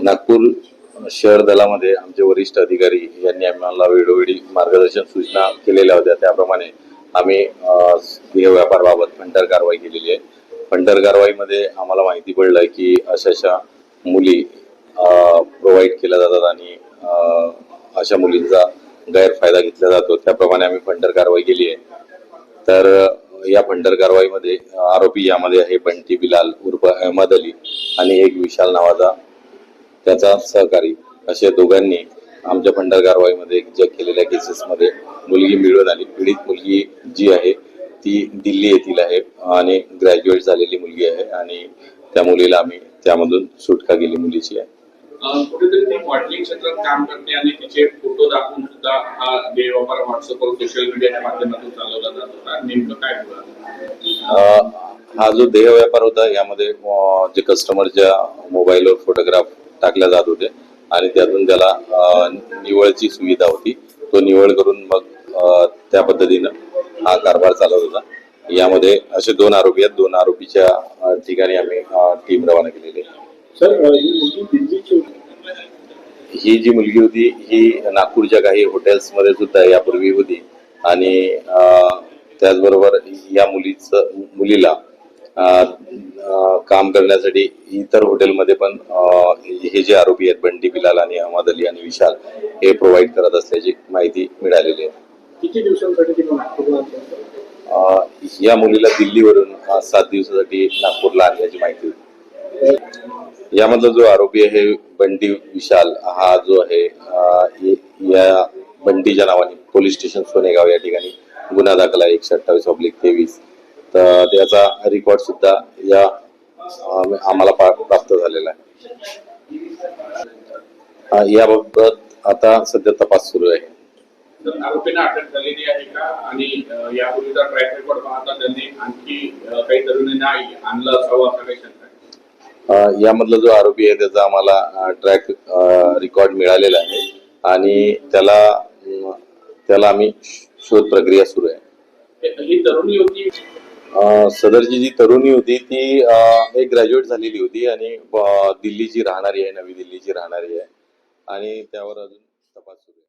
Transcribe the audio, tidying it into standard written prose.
नागपूर शहर दलामध्ये आमचे वरिष्ठ अधिकारी यांनी आम्हाला वेळोवेळी मार्गदर्शन सूचना केलेल्या होत्या। त्याप्रमाणे आम्ही देह व्यापाराबाबत फंटर कारवाई केलेली आहे। फंटर कारवाईमध्ये आम्हाला माहिती पडलं की अशा मुली प्रोव्हाइड केल्या जातात आणि अशा मुलींचा गैरफायदा घेतला जातो। त्याप्रमाणे आम्ही फंटर कारवाई केली आहे। तर या फंटर कारवाईमध्ये आरोपी यामध्ये आहे बंटी बिलाल उर्फ अहमद अली आणि एक विशाल नावाचा त्याचा सहकारी। अशा दोघांनी आमच्या फंटर कारवाईमध्ये ज्या केलेल्या केसेसमध्ये मुलगी मिळून आली। पीडित मुलगी जी आहे ती दिल्ली येथील आहे आणि ग्रॅज्युएट झालेली मुलगी आहे आणि त्या मुलीला आम्ही त्यामधून सुटका केली मुलीची आहे। कुठेतरी ती मॉडेलिंग क्षेत्रात काम करते आणि तिचे फोटो दाखवून सुद्धा हा देह व्यापार व्हॉट्सअपवर सोशल मीडियाच्या माध्यमातून चालवला जात होता। नेमकं काय होतं? हा जो देह व्यापार होता यामध्ये जे कस्टमरच्या मोबाईलवर फोटोग्राफ टाकल्या जात होते आणि त्यातून त्याला निवळची सुविधा होती। तो निवळ करून मग त्या पद्धतीनं हा कारभार चालवत होता। यामध्ये असे 2 आरोपी आहेत। 2 आरोपीच्या ठिकाणी आम्ही टीम रवाना केलेली आहे। ही जी मुलगी होती ही नागपूरच्या काही हॉटेल्स मध्ये सुद्धा यापूर्वी होती आणि त्याचबरोबर या मुलीला काम करण्यासाठी इतर हॉटेलमध्ये पण हे जे आरोपी आहेत बंटी बिलाल आणि अहमद अली आणि विशाल हे प्रोव्हाइड करत असल्याची माहिती मिळालेली आहे। किती दिवसांसाठी या मुलीला दिल्लीवरून 7 दिवसासाठी नागपूरला आणल्याची माहिती होती। यामधला जो आरोपी आहे बंटी विशाल हा जो आहे या बंटीच्या नावाने पोलीस स्टेशन सोनेगाव या ठिकाणी गुन्हा दाखल आहे 128/23। तर त्याचा रिकॉर्ड सुद्धा या आम्हाला प्राप्त झालेला आहे। याबाबत आता सध्या तपास सुरू आहे। आरोपींना अटक झालेली आहे का आणि यापूर्वीचा ट्रॅक रेकॉर्ड पाहता त्यांनी आणखी काही तरुणींना आणलं असावं असं काही शंका आहे? यामधला जो आरोपी आहे त्याचा आम्हाला ट्रॅक रेकॉर्ड मिळालेला आहे आणि त्याला आम्ही शोध प्रक्रिया सुरू आहे। ही तरुणी होती सदरची जी तरुणी होती ती एक ग्रॅज्युएट झालेली होती आणि दिल्लीची राहणारी आहे, नवी दिल्लीची राहणारी आहे आणि त्यावर अजून तपास सुरू आहे।